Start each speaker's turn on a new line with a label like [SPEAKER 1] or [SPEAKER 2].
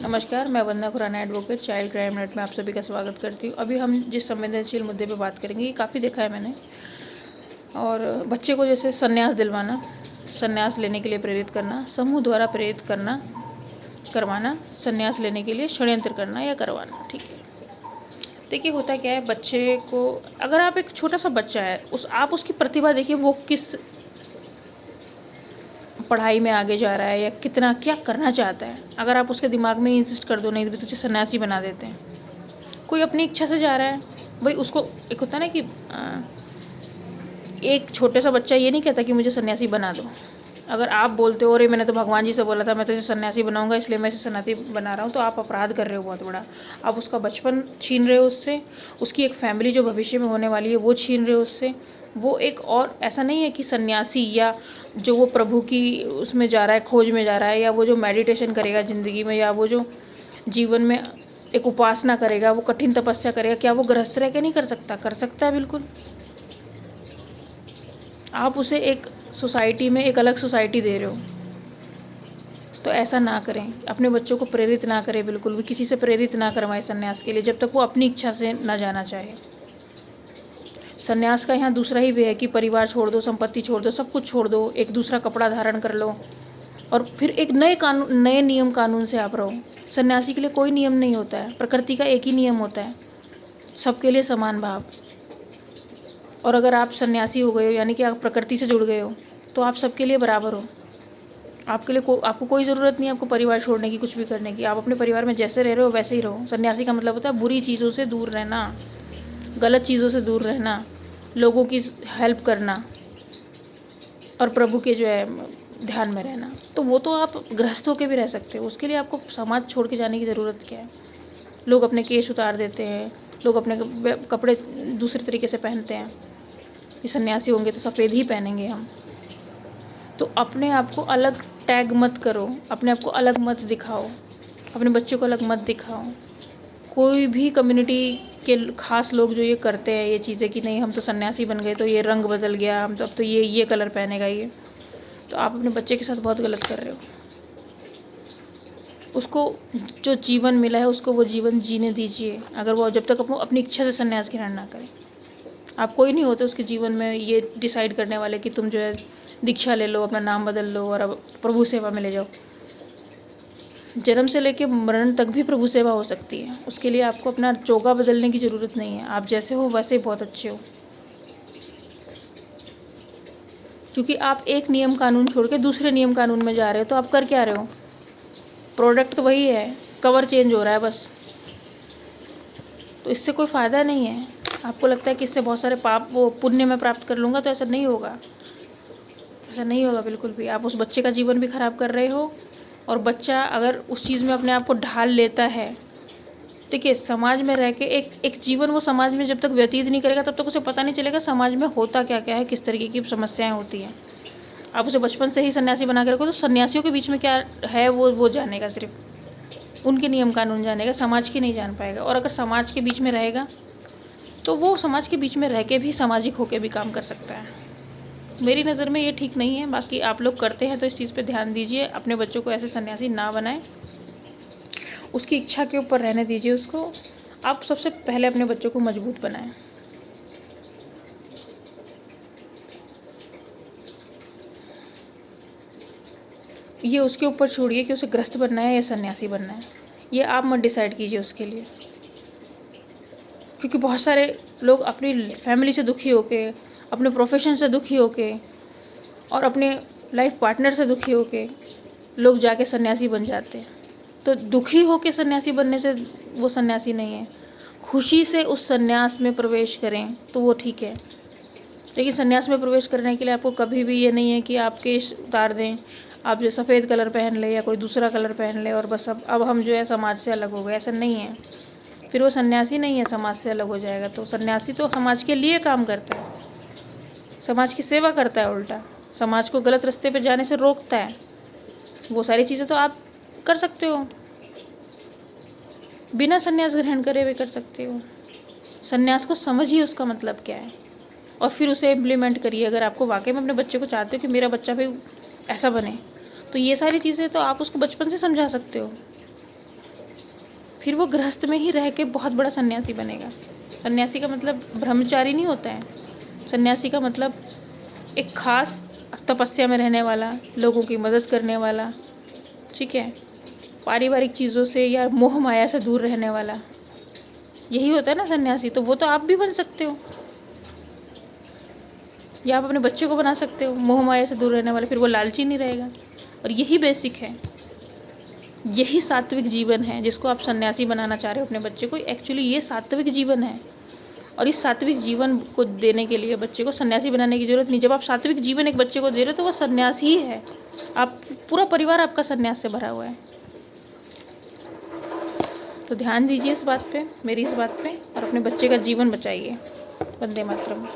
[SPEAKER 1] नमस्कार, मैं Vandana Khurana advocate child crime net में आप सभी का स्वागत करती हूँ। अभी हम जिस संवेदनशील मुद्दे पे बात करेंगे, ये काफ़ी देखा है मैंने। और बच्चे को जैसे संन्यास दिलवाना, संन्यास लेने के लिए प्रेरित करना, समूह द्वारा प्रेरित करना, करवाना, संन्यास लेने के लिए षड्यंत्र करना या करवाना। ठीक है, देखिए होता क्या है, बच्चे को अगर आप एक छोटा सा बच्चा है, आप उसकी प्रतिभा देखिए, वो किस पढ़ाई में आगे जा रहा है या कितना क्या करना चाहता है। अगर आप उसके दिमाग में इंसिस्ट कर दो नहीं तो तुझे सन्यासी बना देते हैं। कोई अपनी इच्छा से जा रहा है भाई, उसको एक होता है ना कि एक छोटे सा बच्चा ये नहीं कहता कि मुझे सन्यासी बना दो। अगर आप बोलते हो अरे मैंने तो भगवान जी से बोला था मैं तुझे सन्यासी बनाऊंगा इसलिए मैं इसे सन्यासी बना रहा हूँ, तो आप अपराध कर रहे हो बहुत बड़ा। आप उसका बचपन छीन रहे हो उससे, उसकी एक फैमिली जो भविष्य में होने वाली है वो छीन रहे हो उससे। वो एक और ऐसा नहीं है कि सन्यासी या जो वो प्रभु की उसमें जा रहा है, खोज में जा रहा है, या वो जो मेडिटेशन करेगा ज़िंदगी में, या वो जो जीवन में एक उपासना करेगा, वो कठिन तपस्या करेगा, क्या वो गृहस्थ रह के नहीं कर सकता? कर सकता है बिल्कुल। आप उसे एक सोसाइटी में एक अलग सोसाइटी दे रहे हो, तो ऐसा ना करें। अपने बच्चों को प्रेरित ना करें, बिल्कुल भी किसी से प्रेरित ना करवाएं संन्यास के लिए जब तक वो अपनी इच्छा से ना जाना चाहे। संन्यास का यहाँ दूसरा ही वे है कि परिवार छोड़ दो, संपत्ति छोड़ दो, सब कुछ छोड़ दो, एक दूसरा कपड़ा धारण कर लो और फिर एक नए कानून, नए नियम कानून से आप रहो। सन्यासी के लिए कोई नियम नहीं होता है, प्रकृति का एक ही नियम होता है, सबके लिए समान भाव। और अगर आप सन्यासी हो गए हो यानी कि आप प्रकृति से जुड़ गए हो, तो आप सबके लिए बराबर हो। आपके लिए आपको कोई ज़रूरत नहीं है आपको परिवार छोड़ने की, कुछ भी करने की। आप अपने परिवार में जैसे रह रहे हो वैसे ही रहो। सन्यासी का मतलब होता है बुरी चीज़ों से दूर रहना, गलत चीज़ों से दूर रहना, लोगों की हेल्प करना और प्रभु के जो है ध्यान में रहना। तो वो तो आप गृहस्थ होकर भी रह सकते हो, उसके लिए आपको समाज छोड़ के जाने की ज़रूरत क्या है? लोग अपने केश उतार देते हैं, लोग अपने कपड़े दूसरे तरीके से पहनते हैं। ये सन्यासी होंगे तो सफ़ेद ही पहनेंगे हम। तो अपने आप को अलग टैग मत करो, अपने आप को अलग मत दिखाओ, अपने बच्चों को अलग मत दिखाओ। कोई भी कम्युनिटी के ख़ास लोग जो ये करते हैं ये चीज़ें कि नहीं हम तो सन्यासी बन गए तो ये रंग बदल गया, हम तो अब तो ये कलर पहनेगा, ये तो आप अपने बच्चे के साथ बहुत गलत कर रहे हो। उसको जो जीवन मिला है उसको वो जीवन जीने दीजिए, अगर वो जब तक अपनी इच्छा से सन्यास ग्रहण ना करे। आप कोई नहीं होते उसके जीवन में ये डिसाइड करने वाले कि तुम जो है दीक्षा ले लो, अपना नाम बदल लो और अब प्रभु सेवा में ले जाओ। जन्म से लेकर मरण तक भी प्रभु सेवा हो सकती है, उसके लिए आपको अपना चोगा बदलने की ज़रूरत नहीं है। आप जैसे हो वैसे बहुत अच्छे हो, क्योंकि आप एक नियम कानून छोड़ के दूसरे नियम कानून में जा रहे हो। तो आप कर क्या रहे हो? प्रोडक्ट तो वही है, कवर चेंज हो रहा है बस। तो इससे कोई फ़ायदा नहीं है। आपको लगता है कि इससे बहुत सारे पाप वो पुण्य में प्राप्त कर लूँगा, तो ऐसा नहीं होगा, ऐसा नहीं होगा बिल्कुल भी। आप उस बच्चे का जीवन भी ख़राब कर रहे हो। और बच्चा अगर उस चीज़ में अपने आप को ढाल लेता है, देखिए समाज में रह के एक जीवन वो समाज में जब तक व्यतीत नहीं करेगा तब तक उसे पता नहीं चलेगा समाज में होता क्या क्या है, किस तरीके की समस्याएं होती हैं। आप उसे बचपन से ही सन्यासी बना के रखो तो सन्यासियों के बीच में क्या है वो जानेगा, सिर्फ उनके नियम कानून जानेगा, समाज की नहीं जान पाएगा। और अगर समाज के बीच में रहेगा तो वो समाज के बीच में रह के भी सामाजिक होकर भी काम कर सकता है। मेरी नज़र में ये ठीक नहीं है। बाकी आप लोग करते हैं तो इस चीज़ पे ध्यान दीजिए, अपने बच्चों को ऐसे सन्यासी ना बनाएं, उसकी इच्छा के ऊपर रहने दीजिए उसको। आप सबसे पहले अपने बच्चों को मजबूत बनाएं। ये उसके ऊपर छोड़िए कि उसे गृहस्थ बनना है या सन्यासी बनना है, ये आप मत डिसाइड कीजिए उसके लिए। क्योंकि बहुत सारे लोग अपनी फैमिली से दुखी होके, अपने प्रोफेशन से दुखी होके और अपने लाइफ पार्टनर से दुखी होके लोग जाके सन्यासी बन जाते हैं। तो दुखी होके सन्यासी बनने से वो सन्यासी नहीं है। खुशी से उस सन्यास में प्रवेश करें तो वो ठीक है। लेकिन सन्यास में प्रवेश करने के लिए आपको कभी भी ये नहीं है कि आप केश उतार दें, आप जो सफ़ेद कलर पहन ले या कोई दूसरा कलर पहन ले और बस अब हम जो है समाज से अलग हो गए, ऐसा नहीं है। फिर वो सन्यासी नहीं है, समाज से अलग हो जाएगा। तो सन्यासी तो समाज के लिए काम करता है, समाज की सेवा करता है, उल्टा समाज को गलत रास्ते पे जाने से रोकता है। वो सारी चीज़ें तो आप कर सकते हो, बिना सन्यास ग्रहण करे हुए कर सकते हो। सन्यास को समझिए उसका मतलब क्या है और फिर उसे इम्प्लीमेंट करिए। अगर आपको वाकई में अपने बच्चे को चाहते हो कि मेरा बच्चा भाई ऐसा बने, तो ये सारी चीज़ें तो आप उसको बचपन से समझा सकते हो। फिर वो गृहस्थ में ही रह के बहुत बड़ा सन्यासी बनेगा। सन्यासी का मतलब ब्रह्मचारी नहीं होता है। सन्यासी का मतलब एक खास तपस्या में रहने वाला, लोगों की मदद करने वाला, ठीक है, पारिवारिक चीज़ों से या मोह माया से दूर रहने वाला, यही होता है ना सन्यासी। तो वो तो आप भी बन सकते हो, या आप अपने बच्चे को बना सकते हो मोह माया से दूर रहने वाले, फिर वो लालची नहीं रहेगा। और यही बेसिक है, यही सात्विक जीवन है जिसको आप सन्यासी बनाना चाह रहे हो अपने बच्चे को। एक्चुअली ये सात्विक जीवन है, और इस सात्विक जीवन को देने के लिए बच्चे को सन्यासी बनाने की ज़रूरत नहीं। जब आप सात्विक जीवन एक बच्चे को दे रहे हो तो वो सन्यासी ही है। आप पूरा परिवार आपका सन्यास से भरा हुआ है। तो ध्यान दीजिए इस बात पे, मेरी इस बात पे, और अपने बच्चे का जीवन बचाइए। वंदे मातरम।